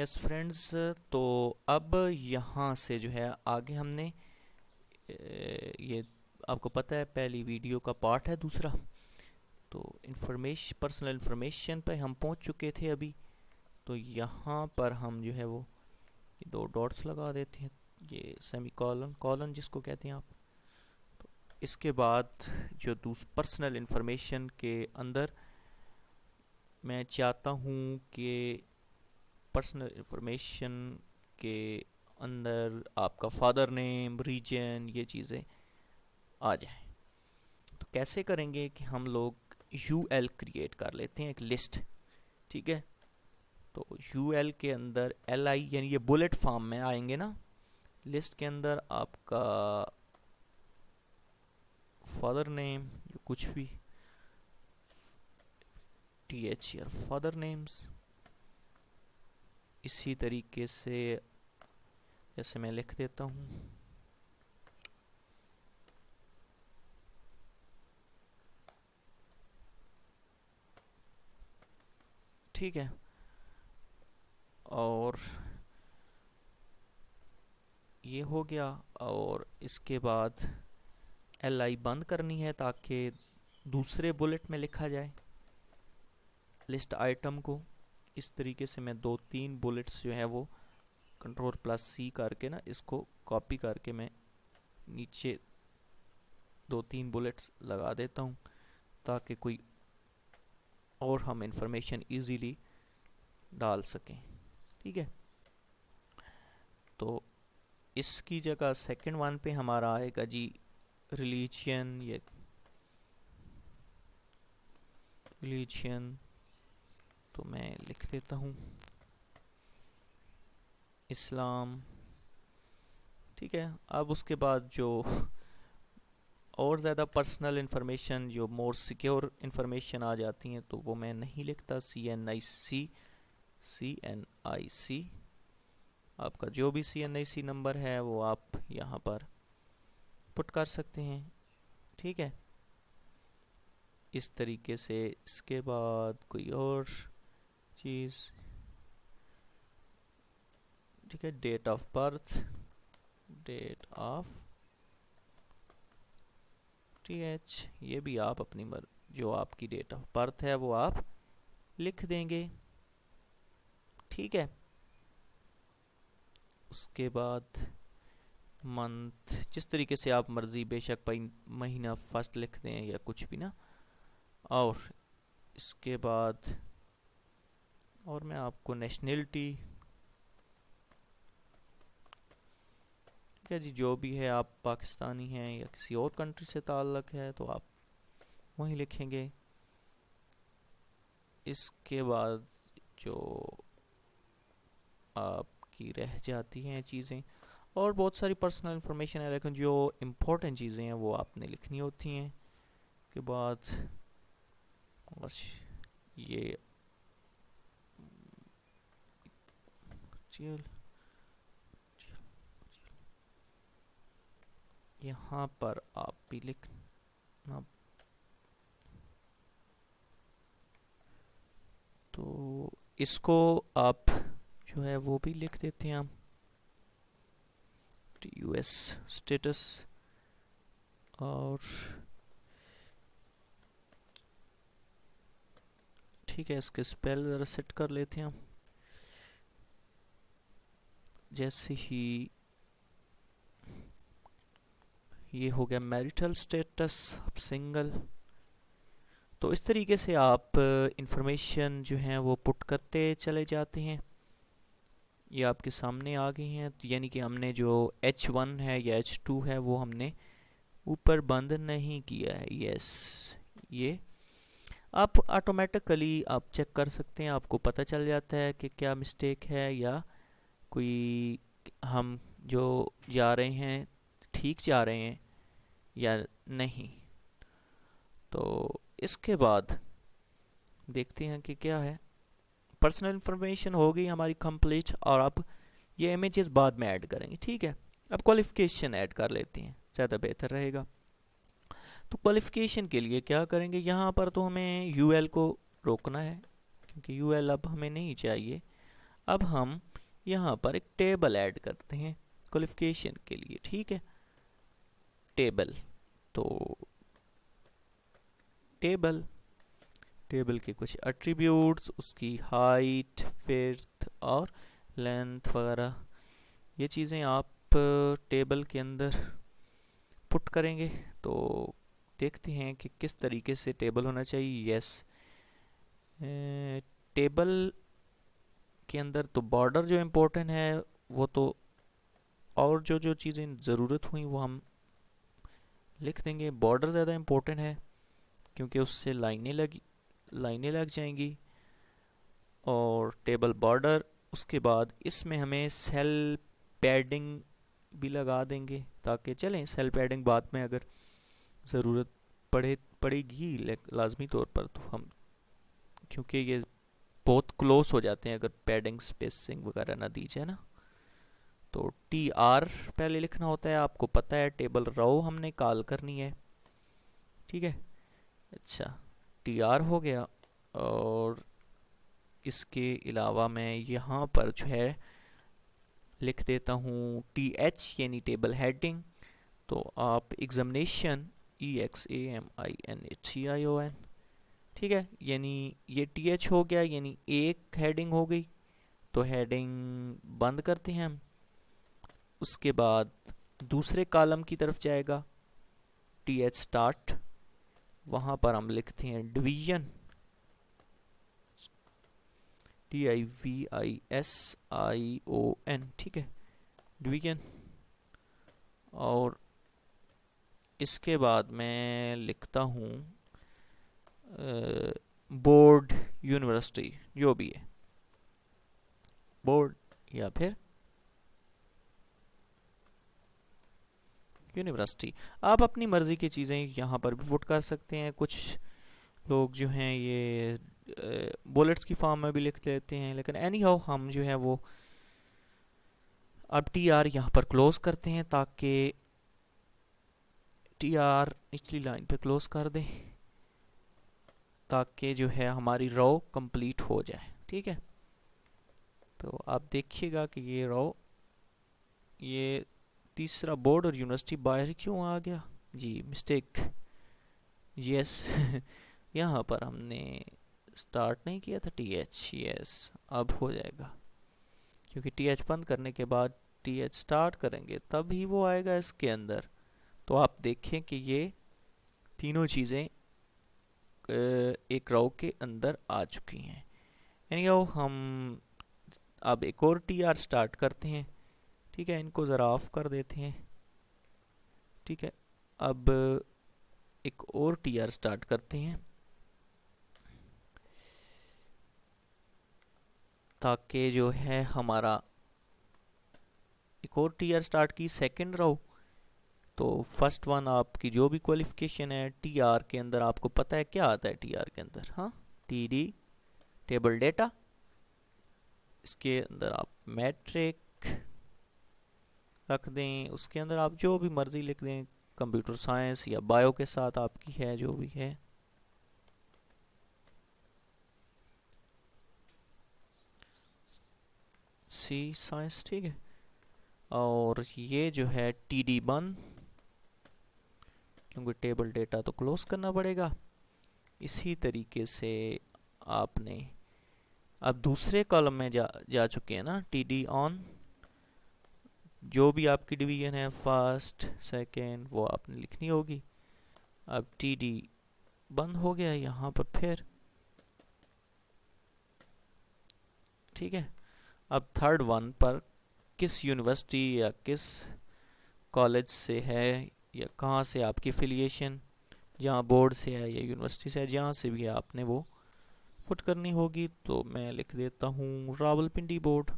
Yes friends, तो अब यहाँ से जो है आगे हमने ये आपको पता है पहली वीडियो का पार्ट है दूसरा। तो इंफॉर्मेशन, पर्सनल इंफॉर्मेशन पे हम पहुँच चुके थे अभी। तो यहाँ पर हम जो है वो ये दो डॉट्स लगा देते हैं, ये सेमी कॉलन कॉलन जिसको कहते हैं आप। तो इसके बाद जो पर्सनल इंफॉर्मेशन के अंदर मैं चाहता हूँ कि पर्सनल इंफॉर्मेशन के अंदर आपका फादर नेम, रीजन, ये चीज़ें आ जाए। तो कैसे करेंगे कि हम लोग यूएल क्रिएट कर लेते हैं, एक लिस्ट। ठीक है, तो यूएल के अंदर एल आई यानी ये बुलेट फॉर्म में आएंगे ना। लिस्ट के अंदर आपका फादर नेम कुछ भी, टी एच या फादर नेम्स, इसी तरीके से जैसे मैं लिख देता हूँ। ठीक है, और ये हो गया। और इसके बाद एल आई बंद करनी है ताकि दूसरे बुलेट में लिखा जाए लिस्ट आइटम को। इस तरीके से मैं दो तीन बुलेट्स जो है वो कंट्रोल प्लस सी करके ना इसको कॉपी करके मैं नीचे दो तीन बुलेट्स लगा देता हूँ ताकि कोई और हम इंफॉर्मेशन इजीली डाल सकें। ठीक है, तो इसकी जगह सेकंड वन पे हमारा आएगा जी रिलीजियन। ये रिलीजियन तो मैं लिख देता हूँ इस्लाम। ठीक है, अब उसके बाद जो और ज़्यादा पर्सनल इंफॉर्मेशन, जो मोर सिक्योर इंफॉर्मेशन आ जाती हैं, तो वो मैं नहीं लिखता। CNIC आपका जो भी CNIC नंबर है वो आप यहाँ पर पुट कर सकते हैं। ठीक है, इस तरीके से। इसके बाद कोई और चीज़, ठीक है, date of birth, date of TH, ये भी आप अपनी जो आपकी डेट ऑफ बर्थ है वो आप लिख देंगे। ठीक है, उसके बाद मंथ, जिस तरीके से आप मर्ज़ी, बेशक महीना फर्स्ट लिख दें या कुछ भी ना। और इसके बाद और मैं आपको नेशनलिटी, ठीक है जी, जो भी है, आप पाकिस्तानी हैं या किसी और कंट्री से ताल्लुक़ है तो आप वही लिखेंगे। इसके बाद जो आपकी रह जाती हैं चीज़ें, और बहुत सारी पर्सनल इंफॉर्मेशन है, लेकिन जो इम्पोर्टेंट चीज़ें हैं वो आपने लिखनी होती हैं। के बाद बस ये यहाँ पर आप भी लिखना। तो इसको आप जो है वो भी लिख देते हैं हम, US स्टेटस। और ठीक है, इसके स्पेल ज़रा सेट कर लेते हैं हम। जैसे ही ये हो गया मैरिटल स्टेटस, अब सिंगल। तो इस तरीके से आप इंफॉर्मेशन जो है वो पुट करते चले जाते हैं। ये आपके सामने आ गई हैं। तो यानी कि हमने जो H1 है या H2 है वो हमने ऊपर बंद नहीं किया है। यस, ये आप ऑटोमेटिकली आप चेक कर सकते हैं, आपको पता चल जाता है कि क्या मिस्टेक है या कोई हम जो जा रहे हैं ठीक जा रहे हैं या नहीं। तो इसके बाद देखते हैं कि क्या है। पर्सनल इंफॉर्मेशन हो गई हमारी कंप्लीट, और अब ये इमेजेस बाद में ऐड करेंगे। ठीक है, अब क्वालिफिकेशन ऐड कर लेते हैं, ज़्यादा बेहतर रहेगा। तो क्वालिफिकेशन के लिए क्या करेंगे, यहाँ पर तो हमें यूएल को रोकना है क्योंकि यूएल अब हमें नहीं चाहिए। अब हम यहाँ पर एक टेबल ऐड करते हैं क्वालिफिकेशन के लिए, ठीक है। टेबल, तो टेबल टेबल के कुछ एट्रीब्यूट्स, उसकी हाइट, विड्थ और लेंथ वगैरह, ये चीज़ें आप टेबल के अंदर पुट करेंगे। तो देखते हैं कि किस तरीके से टेबल होना चाहिए। यस, टेबल के अंदर तो बॉर्डर जो इम्पोर्टेंट है वो तो, और जो जो चीज़ें ज़रूरत हुई वो हम लिख देंगे। बॉर्डर ज़्यादा इम्पोर्टेंट है क्योंकि उससे लाइनें लग जाएंगी। और टेबल बॉर्डर, उसके बाद इसमें हमें सेल पैडिंग भी लगा देंगे ताकि चलें, सेल पैडिंग बाद में अगर ज़रूरत पड़ेगी लाजमी तौर पर, तो हम, क्योंकि ये बहुत क्लोज हो जाते हैं अगर पैडिंग स्पेसिंग वगैरह ना दी जाए ना। तो टी आर पहले लिखना होता है, आपको पता है टेबल रो हमने कॉल करनी है, ठीक है। अच्छा, टी आर हो गया। और इसके अलावा मैं यहाँ पर जो है लिख देता हूँ टी एच यानी टेबल हेडिंग। तो आप एग्जामिनेशन, EXAMINATION, ठीक है, यानी ये टी एच हो गया, यानी एक हेडिंग हो गई। तो हेडिंग बंद करते हैं हम। उसके बाद दूसरे कॉलम की तरफ जाएगा टी एच स्टार्ट, वहाँ पर हम लिखते हैं डिवीजन, DIVISION, ठीक है, डिवीजन। और इसके बाद मैं लिखता हूँ बोर्ड, यूनिवर्सिटी, जो भी है, बोर्ड या फिर यूनिवर्सिटी। आप अपनी मर्ज़ी की चीज़ें यहाँ पर भी पुट कर सकते हैं। कुछ लोग जो हैं ये बुलेट्स की फॉर्म में भी लिख लेते हैं, लेकिन एनी हाउ हम जो है वो अब टी आर यहाँ पर क्लोज करते हैं ताकि टी आर निचली लाइन पे क्लोज कर दें ताकि जो है हमारी रो कंप्लीट हो जाए, ठीक है। तो आप देखिएगा कि ये रो, ये तीसरा बोर्ड और यूनिवर्सिटी बाहर क्यों आ गया, जी मिस्टेक, यस। यहाँ पर हमने स्टार्ट नहीं किया था टी एच, यस, अब हो जाएगा क्योंकि टी एच बंद करने के बाद टी एच स्टार्ट करेंगे तभी वो आएगा इसके अंदर। तो आप देखें कि ये तीनों चीज़ें एक रो के अंदर आ चुकी हैं। यानी हम अब एक और टी आर स्टार्ट करते हैं, ठीक है, इनको ज़रा ऑफ कर देते हैं, ठीक है। अब एक और टी आर स्टार्ट करते हैं ताकि जो है हमारा एक और टी आर स्टार्ट की सेकंड रो। तो फर्स्ट वन आपकी जो भी क्वालिफिकेशन है टी आर के अंदर, आपको पता है क्या आता है टी आर के अंदर, हाँ, टी डी, टेबल डेटा, इसके अंदर आप मैट्रिक रख दें, उसके अंदर आप जो भी मर्ज़ी लिख दें, कंप्यूटर साइंस या बायो के साथ आपकी है जो भी है। सी साइंस, ठीक है। और ये जो है टी डी वन, क्योंकि टेबल डेटा तो क्लोज करना पड़ेगा। इसी तरीके से आपने अब दूसरे कॉलम में जा चुके हैं ना, टी डी ऑन, जो भी आपकी डिवीजन है फर्स्ट सेकेंड वो आपने लिखनी होगी। अब टी डी बंद हो गया यहाँ पर फिर, ठीक है। अब थर्ड वन पर किस यूनिवर्सिटी या किस कॉलेज से है या कहाँ से आपकी एफिलिएशन, जहाँ बोर्ड से है या यूनिवर्सिटी से है, जहाँ से भी है आपने वो पुट करनी होगी। तो मैं लिख देता हूँ रावलपिंडी बोर्ड,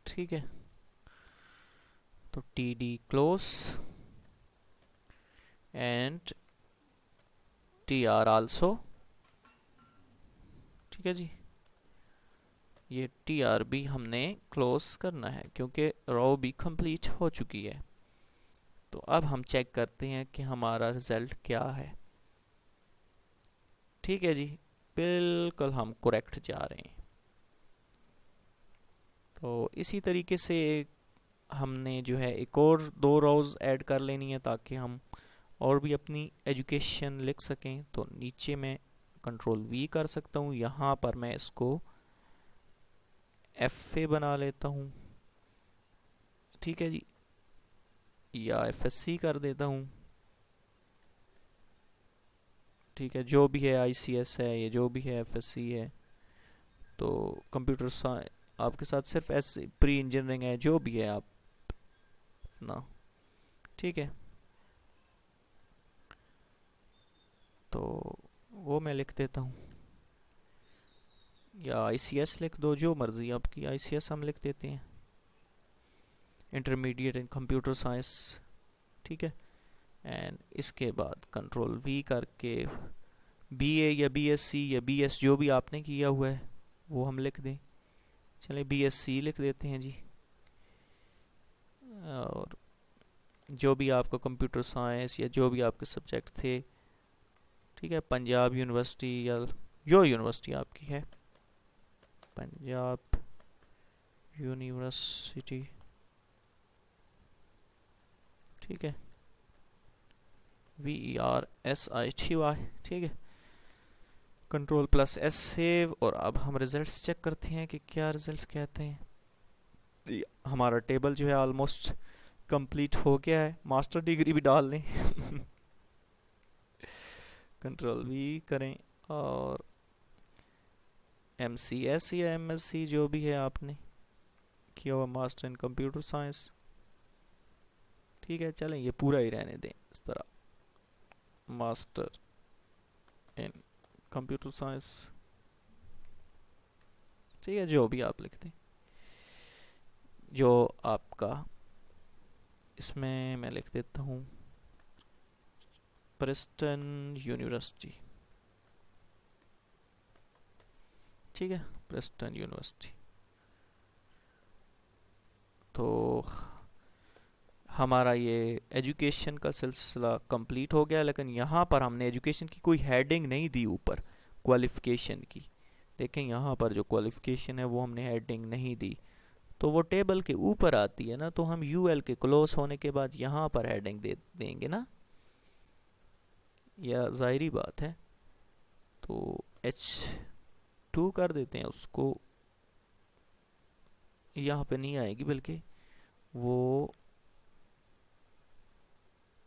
ठीक है। तो T D close and T R also, ठीक है जी। ये टी आर भी हमने क्लोज करना है क्योंकि रो भी कंप्लीट हो चुकी है। तो अब हम चेक करते हैं कि हमारा रिज़ल्ट क्या है। ठीक है जी, बिल्कुल हम करेक्ट जा रहे हैं। तो इसी तरीके से हमने जो है एक और 2 रोज़ ऐड कर लेनी है ताकि हम और भी अपनी एजुकेशन लिख सकें। तो नीचे मैं कंट्रोल V कर सकता हूँ, यहाँ पर मैं इसको FA बना लेता हूँ। ठीक है जी, या FSC कर देता हूँ। ठीक है, जो भी है ICS है, ये जो भी है FSC है। तो कंप्यूटर साइंस आपके साथ सिर्फ ऐसे प्री इंजीनियरिंग है, जो भी है आप ना। ठीक है, तो वो मैं लिख देता हूँ, या ICS लिख दो, जो मर्ज़ी आपकी। ICS हम लिख देते हैं, इंटरमीडिएट इन कंप्यूटर साइंस। ठीक है, एंड इसके बाद कंट्रोल V करके BA या BSc या BS जो भी आपने किया हुआ है वो हम लिख दें। चलें BSc लिख देते हैं जी। और जो भी आपका कंप्यूटर साइंस या जो भी आपके सब्जेक्ट थे, ठीक है, पंजाब यूनिवर्सिटी या जो यूनिवर्सिटी आपकी है, पंजाब यूनिवर्सिटी। ठीक है, VERSITY। ठीक है, कंट्रोल+S सेव। और अब हम रिजल्ट्स चेक करते हैं कि क्या रिजल्ट्स कहते हैं। हमारा टेबल जो है ऑलमोस्ट कंप्लीट हो गया है। मास्टर डिग्री भी डाल लें। कंट्रोल V करें और MCS या MSc जो भी है आपने किया हुआ, मास्टर इन कंप्यूटर साइंस। ठीक है, चलें ये पूरा ही रहने दें इस तरह, मास्टर इन कंप्यूटर साइंस। ठीक है, जो भी आप लिख दें, जो आपका। इसमें मैं लिख देता हूँ प्रिंस्टन यूनिवर्सिटी। ठीक है, प्रिंस्टन यूनिवर्सिटी। तो हमारा ये एजुकेशन का सिलसिला कंप्लीट हो गया, लेकिन यहाँ पर हमने एजुकेशन की कोई हेडिंग नहीं दी ऊपर क्वालिफ़िकेशन की। देखें यहाँ पर जो क्वालिफ़िकेशन है वो हमने हेडिंग नहीं दी, तो वो टेबल के ऊपर आती है ना, तो हम UL के क्लोज होने के बाद यहाँ पर हेडिंग दे देंगे ना, या ज़ाहिरी बात है। तो H2 कर देते हैं उसको, यहाँ पे नहीं आएगी बल्कि वो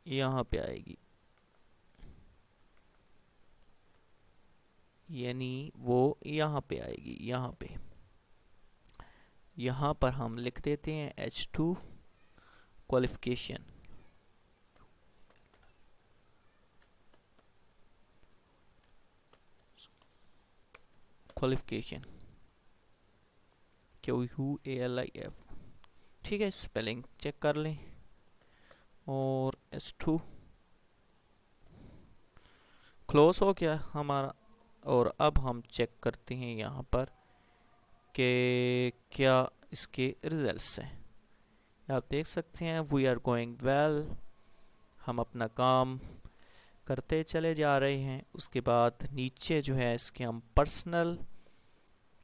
यहाँ पे आएगी, यानी वो यहाँ पे आएगी। यहाँ पर हम लिख देते हैं H2 क्वालिफिकेशन। QUALIF। ठीक है, स्पेलिंग चेक कर लें। और S2 क्लोज हो गया हमारा। और अब हम चेक करते हैं यहाँ पर कि क्या इसके रिजल्ट्स हैं। आप देख सकते हैं वी आर गोइंग वेल, हम अपना काम करते चले जा रहे हैं। उसके बाद नीचे जो है इसके हम पर्सनल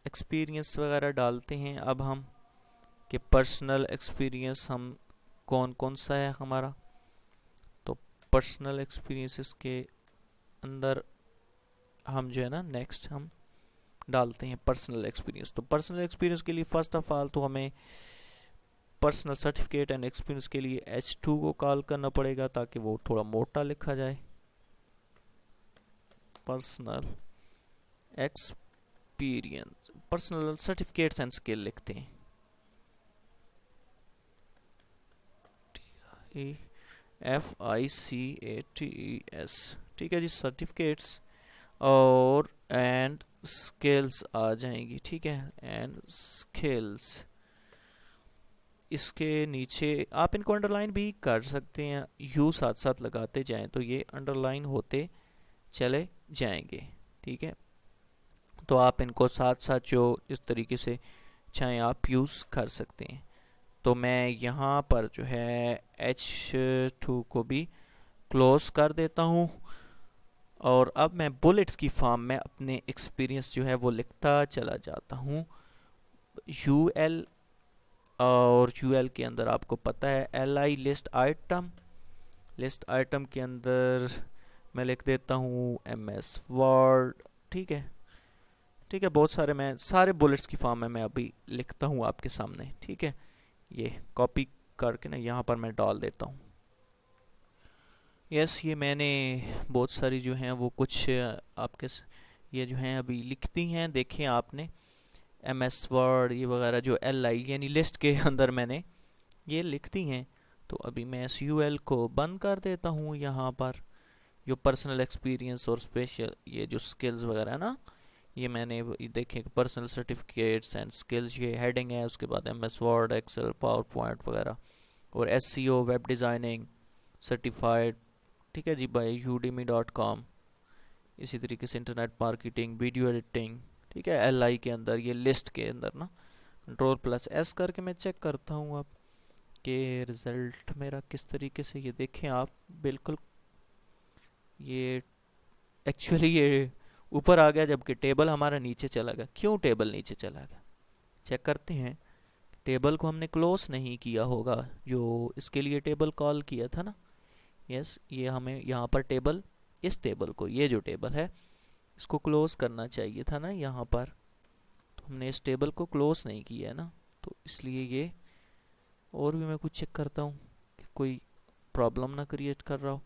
एक्सपीरियंस वगैरह डालते हैं। अब हम कि पर्सनल एक्सपीरियंस हम कौन कौन सा है हमारा, तो पर्सनल एक्सपीरियंस के अंदर हम जो है ना नेक्स्ट हम डालते हैं पर्सनल एक्सपीरियंस। तो पर्सनल एक्सपीरियंस के लिए फर्स्ट ऑफ ऑल तो हमें पर्सनल सर्टिफिकेट एंड एक्सपीरियंस के लिए H2 को कॉल करना पड़ेगा ताकि वो थोड़ा मोटा लिखा जाए। Personal experience, personal certificates and skill लिखते हैं, FICATES। ठीक है जी, सर्टिफिकेट्स और एंड स्किल्स आ जाएंगी। ठीक है, एंड स्किल्स। इसके नीचे आप इनको अंडरलाइन भी कर सकते हैं, यू साथ साथ लगाते जाएं तो ये अंडरलाइन होते चले जाएंगे। ठीक है, तो आप इनको साथ साथ जो इस तरीके से चाहें आप यूज़ कर सकते हैं। तो मैं यहाँ पर जो है H2 को भी क्लोज कर देता हूँ। और अब मैं बुलेट्स की फॉर्म में अपने एक्सपीरियंस जो है वो लिखता चला जाता हूँ। UL, और UL के अंदर आपको पता है LI लिस्ट आइटम के अंदर मैं लिख देता हूँ MS वर्ड। ठीक है, ठीक है, बहुत सारे मैं सारे बुलेट्स की फॉर्म में मैं अभी लिखता हूँ आपके सामने। ठीक है, ये कॉपी करके ना यहाँ पर मैं डाल देता हूँ। यस, ये मैंने बहुत सारी जो हैं वो कुछ आपके ये जो हैं अभी लिख दी हैं, देखें आपने। MS वर्ड ये वगैरह जो LI यानी लिस्ट के अंदर मैंने ये लिख दी हैं। तो अभी मैं SUL को बंद कर देता हूँ। यहाँ पर जो पर्सनल एक्सपीरियंस और स्पेशल ये जो स्किल्स वगैरह है ना, ये मैंने ये देखें पर्सनल सर्टिफिकेट्स एंड स्किल्स, ये हेडिंग है। उसके बाद MS Word, Excel, PowerPoint वगैरह, और SEO वेब डिज़ाइनिंग सर्टिफाइड, ठीक है जी, बाय udemy.com। इसी तरीके से इंटरनेट मार्केटिंग, वीडियो एडिटिंग, ठीक है, LI के अंदर ये लिस्ट के अंदर ना Ctrl+S करके मैं चेक करता हूँ अब कि रिज़ल्ट मेरा किस तरीके से, ये देखें आप बिल्कुल ये एक्चुअली ये ऊपर आ गया जबकि टेबल हमारा नीचे चला गया। क्यों टेबल नीचे चला गया, चेक करते हैं। टेबल को हमने क्लोज नहीं किया होगा, जो इसके लिए टेबल कॉल किया था ना। यस, ये हमें यहाँ पर टेबल, इस टेबल को, ये जो टेबल है इसको क्लोज करना चाहिए था ना यहाँ पर। तो हमने इस टेबल को क्लोज नहीं किया है ना, तो इसलिए ये। और भी मैं कुछ चेक करता हूँ कि कोई प्रॉब्लम ना क्रिएट कर रहा हो।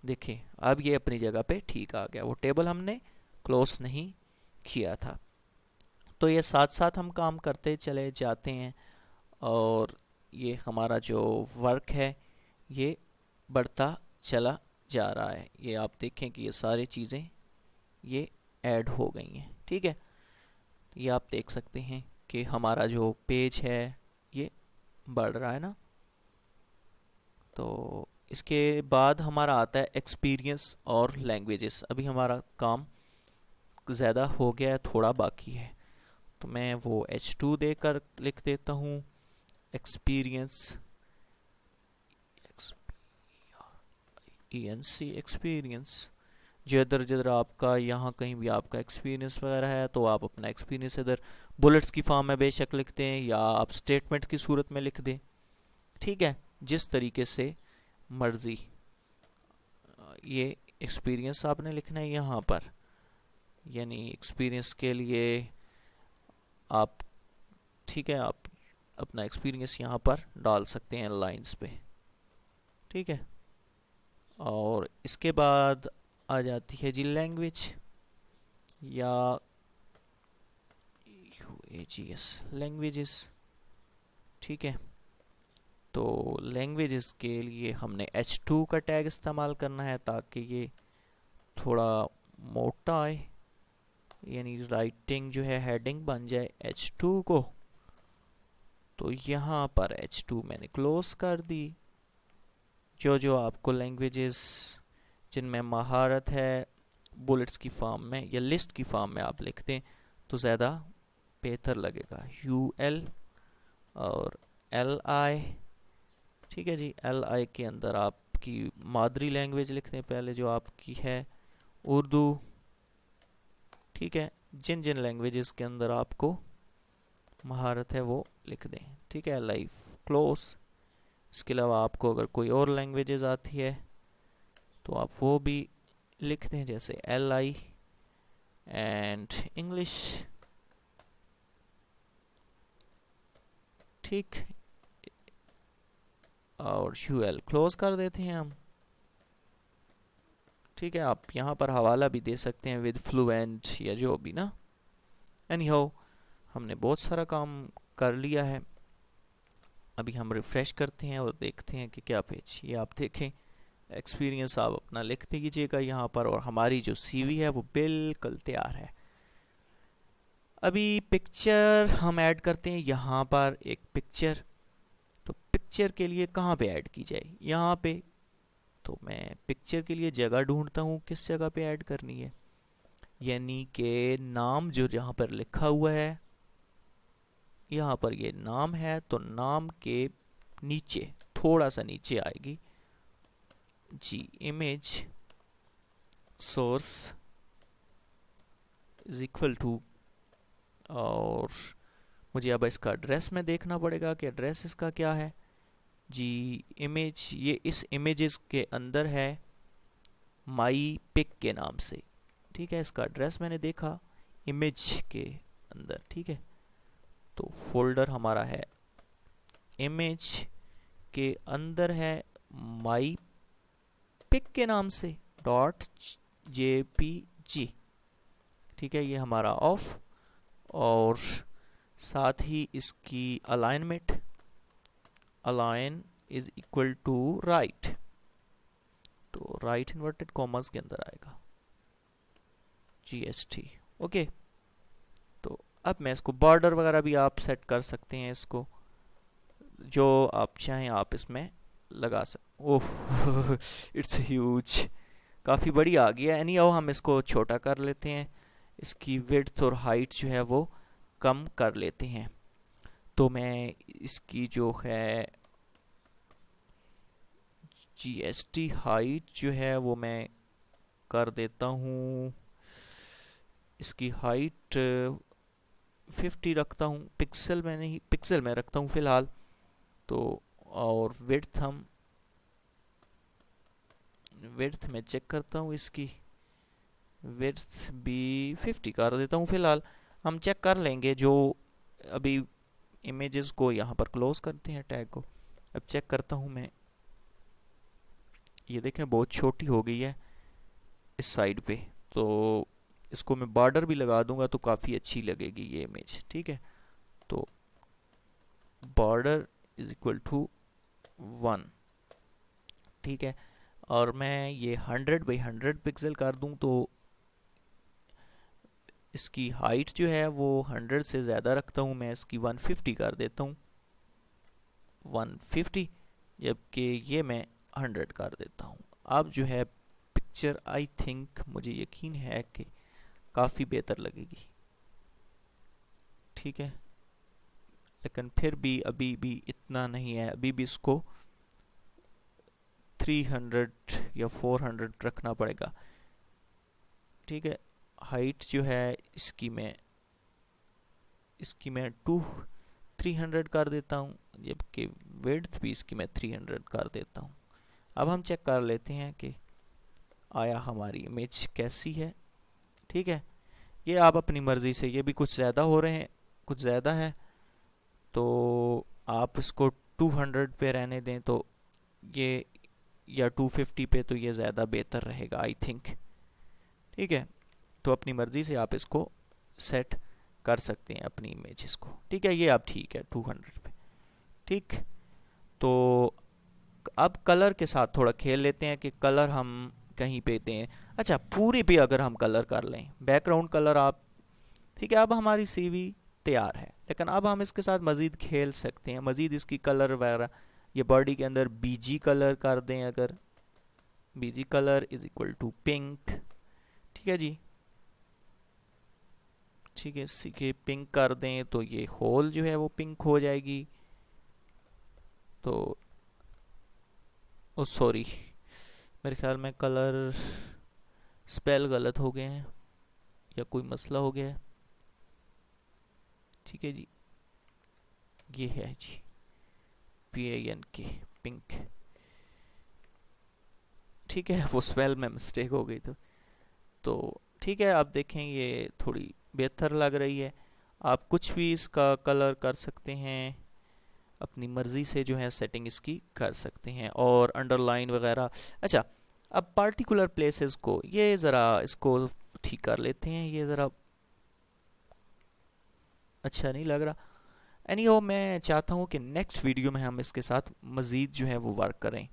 देखिए अब ये अपनी जगह पे ठीक आ गया, वो टेबल हमने क्लोज नहीं किया था। तो ये साथ साथ हम काम करते चले जाते हैं, और ये हमारा जो वर्क है ये बढ़ता चला जा रहा है। ये आप देखें कि ये सारी चीज़ें ये ऐड हो गई हैं। ठीक है, ये आप देख सकते हैं कि हमारा जो पेज है ये बढ़ रहा है ना। तो इसके बाद हमारा आता है एक्सपीरियंस और लैंग्वेजेस। अभी हमारा काम ज़्यादा हो गया है, थोड़ा बाकी है, तो मैं वो H2 देकर लिख देता हूँ एक्सपीरियंस, एक्सपीरियंस। जिधर आपका यहाँ कहीं भी आपका एक्सपीरियंस वगैरह है तो आप अपना एक्सपीरियंस इधर बुलेट्स की फॉर्म में बेशक लिख दें या आप स्टेटमेंट की सूरत में लिख दें। ठीक है, जिस तरीके से मर्जी। ये एक्सपीरियंस आपने लिखना है यहाँ पर, यानी एक्सपीरियंस के लिए आप, ठीक है, आप अपना एक्सपीरियंस यहाँ पर डाल सकते हैं लाइंस पे। ठीक है, और इसके बाद आ जाती है जी लैंग्वेज या UAGS लैंग्वेजेस। ठीक है, तो लैंग्वेजेस के लिए हमने H2 का टैग इस्तेमाल करना है ताकि ये थोड़ा मोटा आए, यानी राइटिंग जो है हेडिंग बन जाए H2 को। तो यहाँ पर H2 मैंने क्लोज कर दी। जो जो आपको लैंग्वेजेस जिनमें महारत है बुलेट्स की फॉर्म में या लिस्ट की फॉर्म में आप लिख दें तो ज़्यादा बेहतर लगेगा। UL और LI, ठीक है जी, LI के अंदर आपकी मादरी लैंग्वेज लिख दें पहले जो आपकी है उर्दू। ठीक है, जिन जिन लैंग्वेजेस के अंदर आपको महारत है वो लिख दें। ठीक है, LI क्लोज। इसके अलावा आपको अगर कोई और लैंग्वेजेस आती है तो आप वो भी लिख दें, जैसे LI एंड इंग्लिश। ठीक, और UL क्लोज कर देते हैं हम। ठीक है, आप यहाँ पर हवाला भी दे सकते हैं विद फ्लुएंट या जो भी ना। एनी हाउ, हमने बहुत सारा काम कर लिया है। अभी हम रिफ़्रेश करते हैं और देखते हैं कि क्या पेज, ये आप देखें एक्सपीरियंस आप अपना लिख दीजिएगा यहाँ पर, और हमारी जो CV है वो बिल्कुल तैयार है। अभी पिक्चर हम ऐड करते हैं यहाँ पर, एक पिक्चर। तो पिक्चर के लिए कहाँ पे ऐड की जाए, यहाँ पे। तो मैं पिक्चर के लिए जगह ढूंढता हूँ किस जगह पे ऐड करनी है, यानी कि नाम जो जहाँ पर लिखा हुआ है यहाँ पर ये नाम है तो नाम के नीचे थोड़ा सा नीचे आएगी जी image source is equal to, और मुझे अब इसका एड्रेस में देखना पड़ेगा कि एड्रेस इसका क्या है जी। इमेज ये इस इमेजेस के अंदर है माई पिक के नाम से, ठीक है। इसका एड्रेस मैंने देखा इमेज के अंदर, ठीक है। तो फोल्डर हमारा है इमेज के अंदर है माई पिक के नाम से .jpg, ठीक है। ये हमारा ऑफ, और साथ ही इसकी alignment align is equal to right, तो राइट इन्वर्टेड कॉमर्स के अंदर आएगा GST, ओके। तो अब मैं इसको बॉर्डर वगैरह भी आप सेट कर सकते हैं, इसको जो आप चाहें आप इसमें लगा सकते। ओह इट्स ह्यूज, काफ़ी बड़ी आ गई है। एनी हाउ हम इसको छोटा कर लेते हैं, इसकी विड्थ और हाइट जो है वो कम कर लेते हैं। तो मैं इसकी जो है GST हाइट जो है वो मैं कर देता हूँ, इसकी हाइट 50 रखता हूँ, पिक्सल में नहीं, पिक्सल में रखता हूँ फ़िलहाल। तो और विड्थ में चेक करता हूँ, इसकी विड्थ भी 50 कर देता हूँ फ़िलहाल। हम चेक कर लेंगे जो अभी इमेजेस को यहाँ पर क्लोज करते हैं टैग को। अब चेक करता हूँ मैं, ये देखें बहुत छोटी हो गई है इस साइड पे, तो इसको मैं बॉर्डर भी लगा दूंगा तो काफ़ी अच्छी लगेगी ये इमेज, ठीक है। तो बॉर्डर इज इक्वल टू 1, ठीक है। और मैं ये 100 × 100 पिक्सल कर दूं तो इसकी हाइट जो है वो 100 से ज़्यादा रखता हूँ मैं, इसकी 150 कर देता हूँ, 150, जबकि ये मैं 100 कर देता हूँ। अब जो है पिक्चर आई थिंक, मुझे यकीन है कि काफ़ी बेहतर लगेगी, ठीक है। लेकिन फिर भी अभी भी इतना नहीं है, अभी भी इसको 300 या 400 रखना पड़ेगा, ठीक है। हाइट जो है इसकी मैं 300 कर देता हूँ, जबकि विड्थ भी इसकी मैं 300 कर देता हूँ। अब हम चेक कर लेते हैं कि आया हमारी इमेज कैसी है, ठीक है। ये आप अपनी मर्ज़ी से, ये भी कुछ ज़्यादा हो रहे हैं, कुछ ज़्यादा है, तो आप इसको 200 पे रहने दें तो ये, या 250 पे, तो ये ज़्यादा बेहतर रहेगा आई थिंक, ठीक है। तो अपनी मर्ज़ी से आप इसको सेट कर सकते हैं अपनी इमेजेस को, ठीक है। ये आप ठीक है 200 पे, ठीक। तो अब कलर के साथ थोड़ा खेल लेते हैं कि कलर हम कहीं पे दें। अच्छा, पूरे पे अगर हम कलर कर लें, बैकग्राउंड कलर आप, ठीक है। अब हमारी CV तैयार है, लेकिन अब हम इसके साथ मज़ीद खेल सकते हैं, मज़ीद इसकी कलर वगैरह, ये बॉडी के अंदर BG कलर कर दें, अगर BG colour is equal to pink, ठीक है जी, ठीक है। इसी के पिंक कर दें तो ये होल जो है वो पिंक हो जाएगी। तो ओ सॉरी, मेरे ख्याल में कलर स्पेल गलत हो गए हैं या कोई मसला हो गया है, ठीक है जी। ये है जी PINK पिंक, ठीक है। वो स्पेल में मिस्टेक हो गई तो ठीक है। आप देखें ये थोड़ी बेहतर लग रही है। आप कुछ भी इसका कलर कर सकते हैं, अपनी मर्ज़ी से जो है सेटिंग इसकी कर सकते हैं, और अंडरलाइन वगैरह। अच्छा, अब पार्टिकुलर प्लेसेस को, ये ज़रा इसको ठीक कर लेते हैं, ये ज़रा अच्छा नहीं लग रहा। एनीहो, मैं चाहता हूँ कि नेक्स्ट वीडियो में हम इसके साथ मज़ीद जो है वो वर्क करें,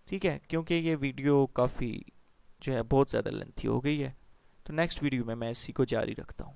ठीक है, क्योंकि ये वीडियो काफ़ी जो है बहुत ज़्यादा लेंथी हो गई है। तो नेक्स्ट वीडियो में मैं इसी को जारी रखता हूँ।